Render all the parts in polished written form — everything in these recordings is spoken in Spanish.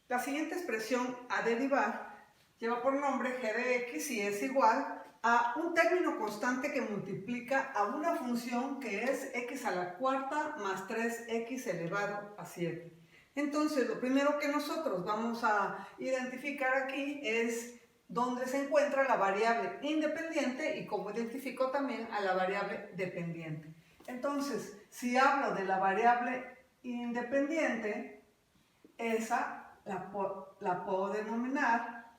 La siguiente expresión a derivar lleva por nombre g de x y es igual a un término constante que multiplica a una función que es x a la cuarta más 3x elevado a 7. Entonces, lo primero que nosotros vamos a identificar aquí es dónde se encuentra la variable independiente y cómo identifico también a la variable dependiente. Entonces, si hablo de la variable independiente, esa la puedo denominar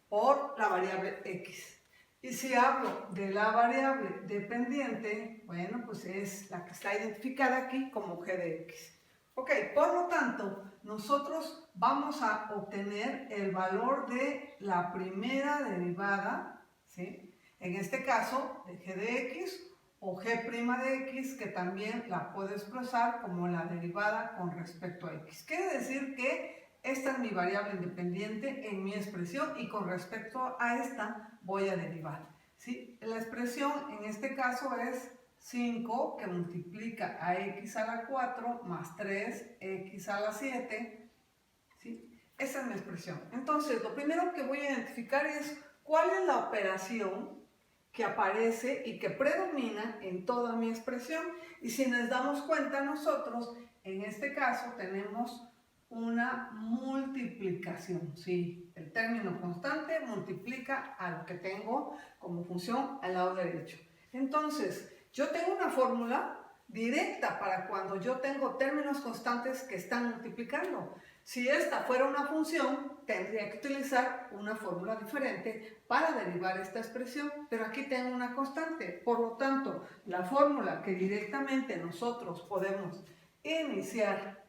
por la variable x. Y si hablo de la variable dependiente, bueno, pues es la que está identificada aquí como g de x. Ok, por lo tanto, nosotros vamos a obtener el valor de la primera derivada, ¿sí? En este caso, de g de x o g' de x, que también la puedo expresar como la derivada con respecto a x. Quiere decir que esta es mi variable independiente en mi expresión y con respecto a esta voy a derivar, ¿sí? La expresión en este caso es 5 que multiplica a x a la 4 más 3x a la 7, ¿sí? Esa es mi expresión. Entonces, lo primero que voy a identificar es cuál es la operación que aparece y que predomina en toda mi expresión. Y si nos damos cuenta nosotros, en este caso tenemos una multiplicación, ¿sí? El término constante multiplica a lo que tengo como función al lado derecho. Entonces, yo tengo una fórmula directa para cuando yo tengo términos constantes que están multiplicando. Si esta fuera una función, tendría que utilizar una fórmula diferente para derivar esta expresión, pero aquí tengo una constante. Por lo tanto, la fórmula que directamente nosotros podemos iniciar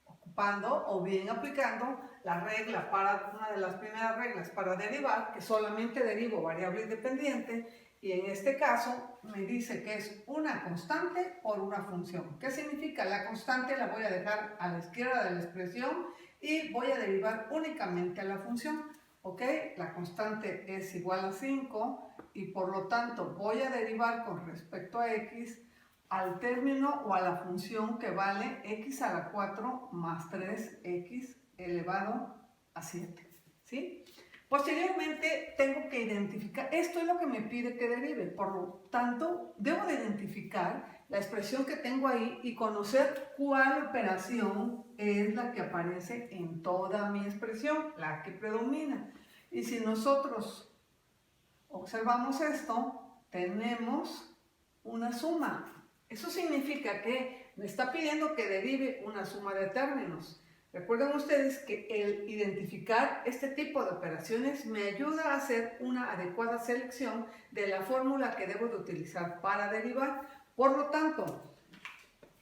ocupando o bien aplicando la regla para una de las primeras reglas para derivar, que solamente derivo variable independiente, y en este caso me dice que es una constante por una función. ¿Qué significa? La constante la voy a dejar a la izquierda de la expresión y voy a derivar únicamente a la función. ¿Ok? La constante es igual a 5 y por lo tanto voy a derivar con respecto a x al término o a la función que vale x a la 4 más 3x elevado a 7. ¿Sí? Posteriormente tengo que identificar, esto es lo que me pide que derive, por lo tanto debo de identificar la expresión que tengo ahí y conocer cuál operación es la que aparece en toda mi expresión, la que predomina. Y si nosotros observamos esto, tenemos una suma. Eso significa que me está pidiendo que derive una suma de términos. Recuerden ustedes que el identificar este tipo de operaciones me ayuda a hacer una adecuada selección de la fórmula que debo de utilizar para derivar. Por lo tanto,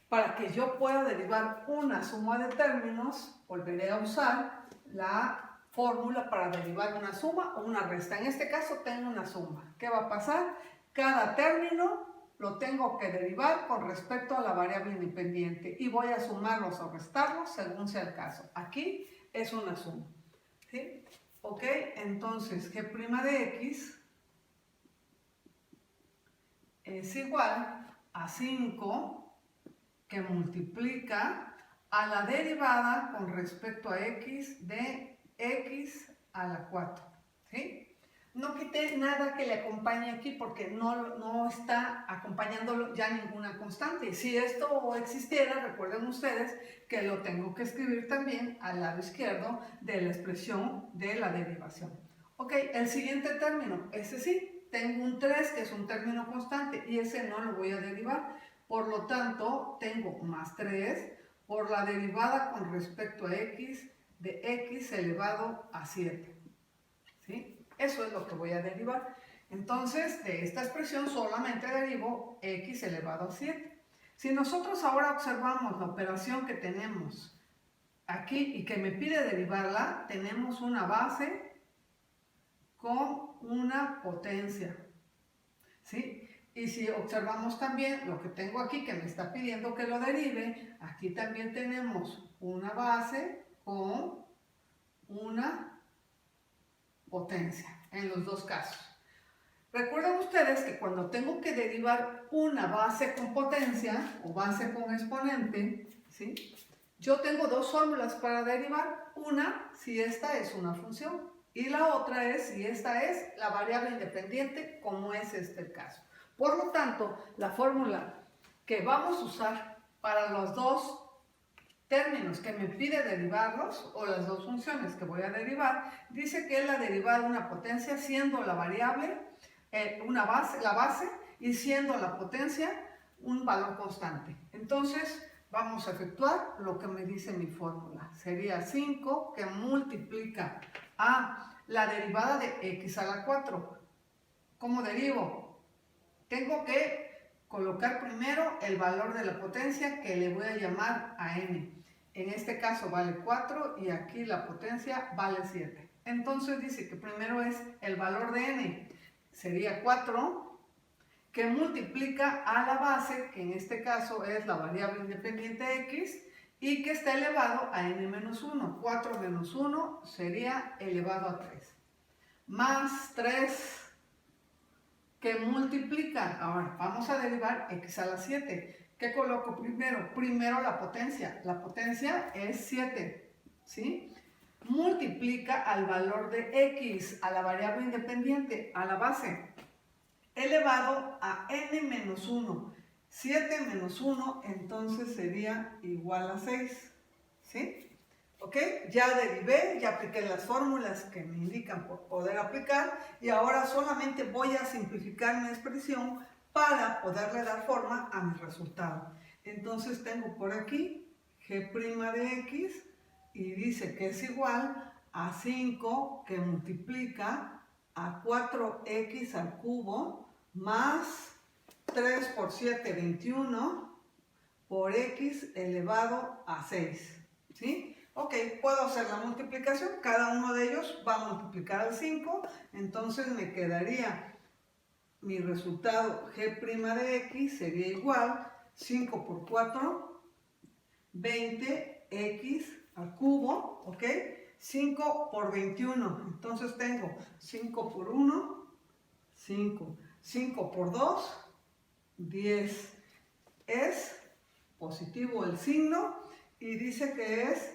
para que yo pueda derivar una suma de términos, volveré a usar la fórmula para derivar una suma o una resta. En este caso tengo una suma. ¿Qué va a pasar? Cada término lo tengo que derivar con respecto a la variable independiente y voy a sumarlos o restarlos según sea el caso. Aquí es una suma. ¿Sí? Ok, entonces g' de x es igual a 5 que multiplica a la derivada con respecto a x de x a la 4. ¿Sí? No quité nada que le acompañe aquí porque no está acompañándolo ya ninguna constante. Si esto existiera, recuerden ustedes que lo tengo que escribir también al lado izquierdo de la expresión de la derivación. Ok, el siguiente término, ese sí, tengo un 3 que es un término constante y ese no lo voy a derivar. Por lo tanto, tengo más 3 por la derivada con respecto a x de x elevado a 7. ¿Sí? Eso es lo que voy a derivar. Entonces, de esta expresión solamente derivo x elevado a 7. Si nosotros ahora observamos la operación que tenemos aquí y que me pide derivarla, tenemos una base con una potencia. ¿Sí? Y si observamos también lo que tengo aquí que me está pidiendo que lo derive, aquí también tenemos una base con una potencia en los dos casos. Recuerden ustedes que cuando tengo que derivar una base con potencia o base con exponente, ¿sí? yo tengo dos fórmulas para derivar. Una, si esta es una función, y la otra es si esta es la variable independiente, como es este el caso. Por lo tanto, la fórmula que vamos a usar para los dos términos que me pide derivarlos, o las dos funciones que voy a derivar, dice que es la derivada de una potencia siendo la variable la base, y siendo la potencia un valor constante. Entonces, vamos a efectuar lo que me dice mi fórmula. Sería 5 que multiplica a la derivada de x a la 4. ¿Cómo derivo? Tengo que colocar primero el valor de la potencia, que le voy a llamar a n. En este caso vale 4 y aquí la potencia vale 7. Entonces dice que primero es el valor de n. Sería 4 que multiplica a la base, que en este caso es la variable independiente x, y que está elevado a n-1. 4 menos 1 sería elevado a 3. Más 3 que multiplica, ahora vamos a derivar x a la 7. ¿Qué coloco primero? Primero la potencia. La potencia es 7, ¿sí? Multiplica al valor de x, a la variable independiente, a la base, elevado a n-1. 7 menos 1, entonces sería igual a 6, ¿sí? ¿Ok? Ya derivé, ya apliqué las fórmulas que me indican por poder aplicar, y ahora solamente voy a simplificar mi expresión para poderle dar forma a mi resultado. Entonces tengo por aquí g' de x, y dice que es igual a 5 que multiplica a 4x al cubo más 3 por 7, 21 por x elevado a 6, ¿sí? Ok, puedo hacer la multiplicación, cada uno de ellos va a multiplicar al 5, entonces me quedaría mi resultado g' de x sería igual 5 por 4, 20x al cubo, ¿ok? 5 por 21, entonces tengo 5 por 1, 5, 5 por 2, 10. Es positivo el signo y dice que es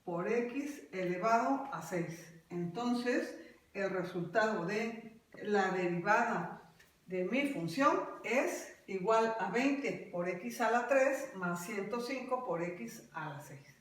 por x elevado a 6. Entonces, el resultado de la derivada de mi función es igual a 20 por x a la 3 más 105 por x a la 6.